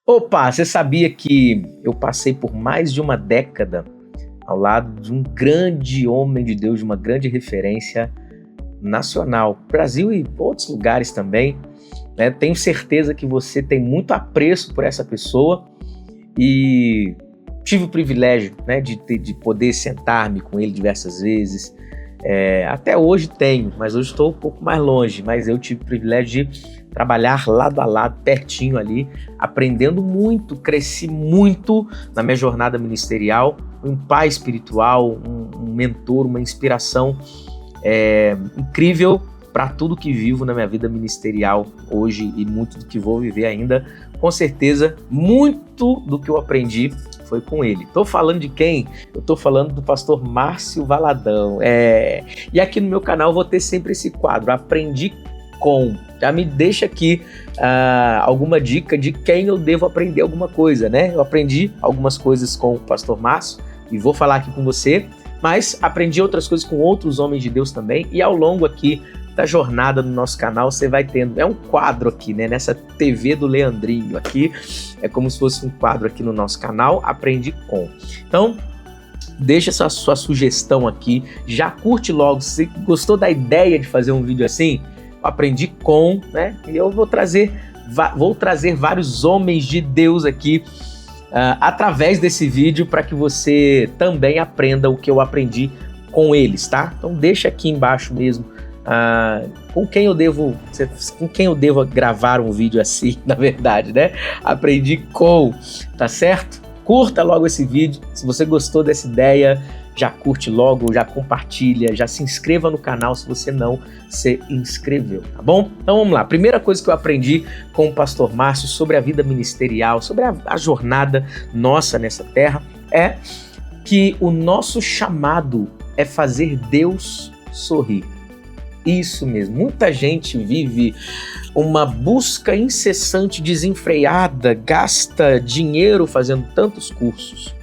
Opa, você sabia que eu passei por mais de uma década ao lado de um grande homem de Deus, de uma grande referência nacional, Brasil e outros lugares também, né? Tenho certeza que você tem muito apreço por essa pessoa e tive o privilégio, né, de poder sentar-me com ele diversas vezes. Até hoje tenho, mas hoje estou um pouco mais longe, mas eu tive o privilégio de trabalhar lado a lado, pertinho ali, aprendendo muito, cresci muito na minha jornada ministerial, um pai espiritual, um mentor, uma inspiração incrível para tudo que vivo na minha vida ministerial hoje e muito do que vou viver ainda. Com certeza, muito do que eu aprendi foi com ele. Estou falando de quem? Eu estou falando do pastor Márcio Valadão. E aqui no meu canal eu vou ter sempre esse quadro, Aprendi com. Já me deixa aqui alguma dica de quem eu devo aprender alguma coisa, né? Eu aprendi algumas coisas com o pastor Márcio e vou falar aqui com você, mas aprendi outras coisas com outros homens de Deus também, e ao longo aqui da jornada no nosso canal você vai tendo, é um quadro aqui, né, nessa TV do Leandrinho aqui, é como se fosse um quadro aqui no nosso canal, Aprendi com. Então, deixa essa sua sugestão aqui, já curte logo, se gostou da ideia de fazer um vídeo assim, Aprendi com, né, e eu vou trazer vários homens de Deus aqui, através desse vídeo, para que você também aprenda o que eu aprendi com eles, tá? Então deixa aqui embaixo mesmo com quem eu devo gravar um vídeo assim, na verdade, né? Aprendi com, tá certo? Curta logo esse vídeo, se você gostou dessa ideia, já curte logo, já compartilha, já se inscreva no canal se você não se inscreveu, tá bom? Então vamos lá, primeira coisa que eu aprendi com o pastor Márcio sobre a vida ministerial, sobre a jornada nossa nessa terra, é que o nosso chamado é fazer Deus sorrir. Isso mesmo, muita gente vive uma busca incessante, desenfreada, gasta dinheiro fazendo tantos cursos,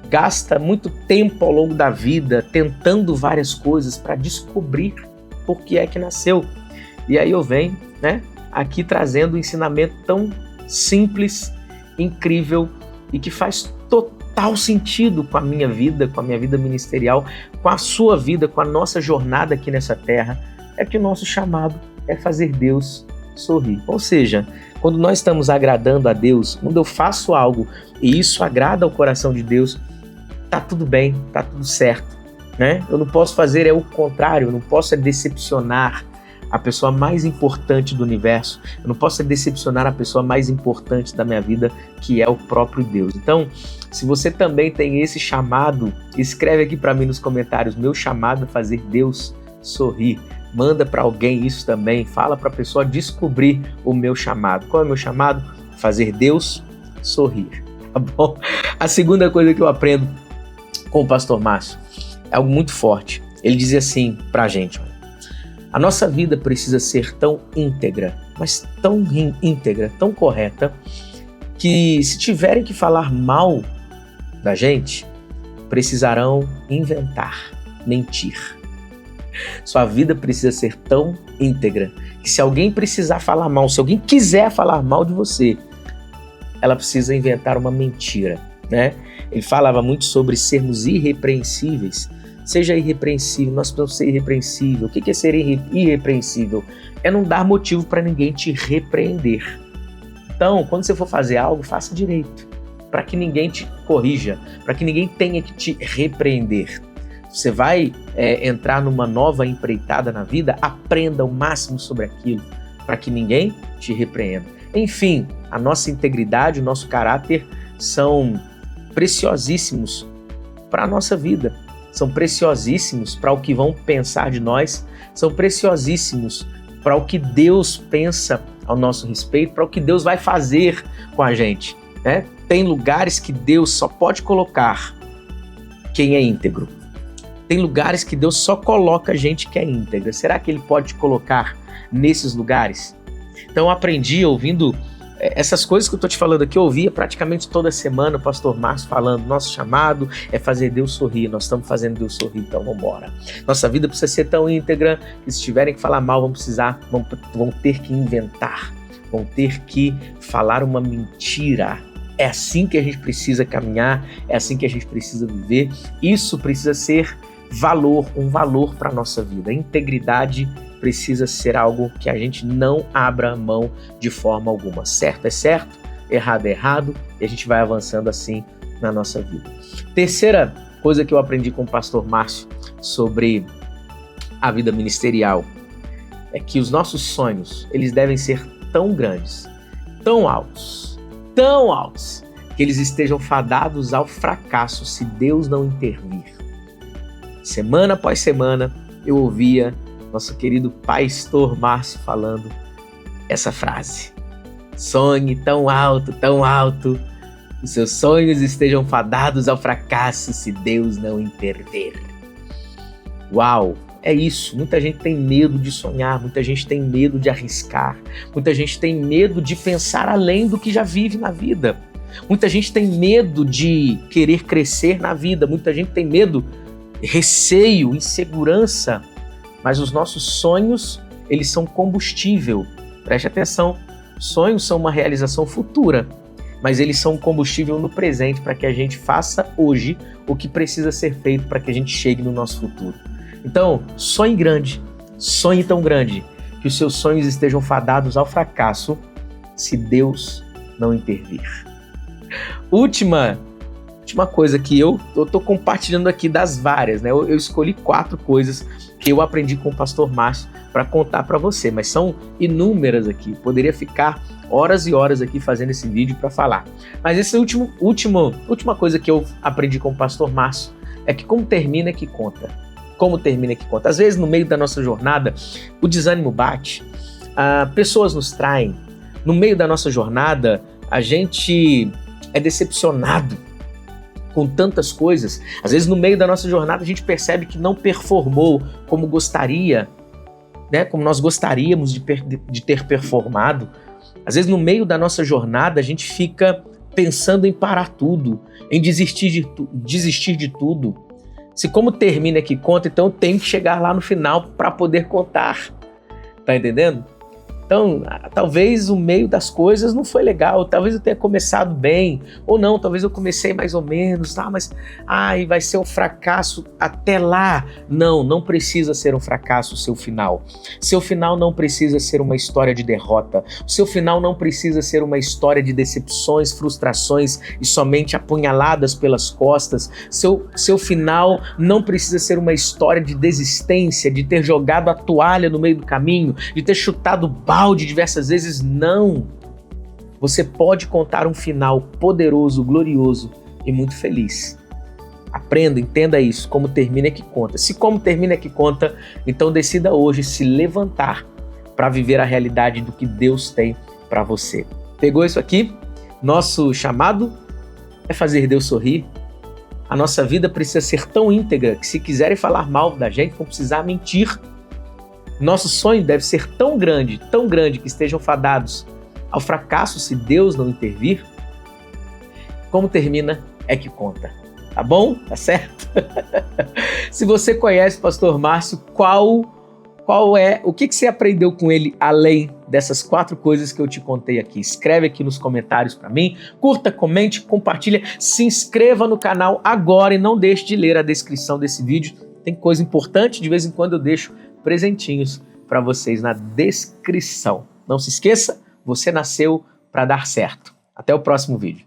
gasta muito tempo ao longo da vida tentando várias coisas para descobrir por que é que nasceu. E aí eu venho, né, aqui trazendo um ensinamento tão simples, incrível e que faz total sentido com a minha vida ministerial, com a sua vida, com a nossa jornada aqui nessa terra, é que o nosso chamado é fazer Deus sorrir. Ou seja, quando nós estamos agradando a Deus, quando eu faço algo e isso agrada ao coração de Deus, tá tudo bem, tá tudo certo, né? Eu não posso fazer o contrário, eu não posso decepcionar a pessoa mais importante do universo, eu não posso decepcionar a pessoa mais importante da minha vida, que é o próprio Deus. Então, se você também tem esse chamado, escreve aqui para mim nos comentários, meu chamado é fazer Deus sorrir. Manda para alguém isso também, fala para a pessoa descobrir o meu chamado. Qual é o meu chamado? Fazer Deus sorrir, tá bom? A segunda coisa que eu aprendo com o pastor Márcio é algo muito forte. Ele dizia assim pra gente: a nossa vida precisa ser tão íntegra, mas tão íntegra, tão correta, que se tiverem que falar mal da gente, precisarão inventar, mentir. Sua vida precisa ser tão íntegra que se alguém precisar falar mal, se alguém quiser falar mal de você, ela precisa inventar uma mentira, né? Ele falava muito sobre sermos irrepreensíveis. Seja irrepreensível, nós precisamos ser irrepreensível. O que é ser irrepreensível? É não dar motivo para ninguém te repreender. Então, quando você for fazer algo, faça direito, para que ninguém te corrija, para que ninguém tenha que te repreender. Você vai entrar numa nova empreitada na vida, aprenda o máximo sobre aquilo, para que ninguém te repreenda. Enfim, a nossa integridade, o nosso caráter são preciosíssimos para a nossa vida, são preciosíssimos para o que vão pensar de nós, são preciosíssimos para o que Deus pensa ao nosso respeito, para o que Deus vai fazer com a gente, né? Tem lugares que Deus só pode colocar quem é íntegro. Tem lugares que Deus só coloca gente que é íntegra. Será que Ele pode te colocar nesses lugares? Então eu aprendi ouvindo essas coisas que eu estou te falando aqui, eu ouvia praticamente toda semana o pastor Márcio falando, nosso chamado é fazer Deus sorrir, nós estamos fazendo Deus sorrir, então vamos embora. Nossa vida precisa ser tão íntegra que se tiverem que falar mal vão ter que inventar vão ter que falar uma mentira. É assim que a gente precisa caminhar, é assim que a gente precisa viver. Isso precisa ser valor, um valor para a nossa vida. A integridade precisa ser algo que a gente não abra mão de forma alguma. Certo é certo, errado é errado, e a gente vai avançando assim na nossa vida. Terceira coisa que eu aprendi com o pastor Márcio sobre a vida ministerial é que os nossos sonhos, eles devem ser tão grandes, tão altos, que eles estejam fadados ao fracasso se Deus não intervir. Semana após semana, eu ouvia nosso querido pastor Márcio falando essa frase: sonhe tão alto, que os seus sonhos estejam fadados ao fracasso se Deus não intervir. Uau! É isso, muita gente tem medo de sonhar, muita gente tem medo de arriscar, muita gente tem medo de pensar além do que já vive na vida, muita gente tem medo de querer crescer na vida, muita gente tem medo, receio, insegurança, mas os nossos sonhos, eles são combustível. Preste atenção, sonhos são uma realização futura, mas eles são um combustível no presente para que a gente faça hoje o que precisa ser feito para que a gente chegue no nosso futuro. Então, sonhe grande, sonhe tão grande que os seus sonhos estejam fadados ao fracasso se Deus não intervir. Última coisa que eu estou compartilhando aqui das várias, né? Eu escolhi 4 coisas que eu aprendi com o pastor Márcio para contar para você, mas são inúmeras aqui. Poderia ficar horas e horas aqui fazendo esse vídeo para falar. Mas essa última coisa que eu aprendi com o pastor Márcio é que como termina é que conta. Como termina é que conta. Às vezes, no meio da nossa jornada, o desânimo bate, pessoas nos traem. No meio da nossa jornada, a gente é decepcionado com tantas coisas. Às vezes, no meio da nossa jornada, a gente percebe que não performou como gostaria, né? Como nós gostaríamos de ter performado. Às vezes, no meio da nossa jornada, a gente fica pensando em parar tudo, em desistir de tudo. Se como termina é que conta, então eu tenho que chegar lá no final para poder contar. Tá entendendo? Então, talvez o meio das coisas não foi legal, talvez eu tenha começado bem, ou não, talvez eu comecei mais ou menos, tá? Mas vai ser um fracasso até lá. Não precisa ser um fracasso o seu final. Seu final não precisa ser uma história de derrota. O seu final não precisa ser uma história de decepções, frustrações e somente apunhaladas pelas costas. Seu final não precisa ser uma história de desistência, de ter jogado a toalha no meio do caminho, de ter chutado balde diversas vezes. Não. Você pode contar um final poderoso, glorioso e muito feliz. Aprenda, entenda isso. Como termina é que conta. Se como termina é que conta, então decida hoje se levantar para viver a realidade do que Deus tem para você. Pegou isso aqui? Nosso chamado é fazer Deus sorrir. A nossa vida precisa ser tão íntegra que se quiserem falar mal da gente, vão precisar mentir. Nosso sonho deve ser tão grande que estejam fadados ao fracasso se Deus não intervir. Como termina é que conta. Tá bom? Tá certo? Se você conhece o pastor Márcio, o que você aprendeu com ele além dessas 4 coisas que eu te contei aqui? Escreve aqui nos comentários para mim, curta, comente, compartilha, se inscreva no canal agora e não deixe de ler a descrição desse vídeo. Tem coisa importante, de vez em quando eu deixo presentinhos para vocês na descrição. Não se esqueça, você nasceu para dar certo. Até o próximo vídeo.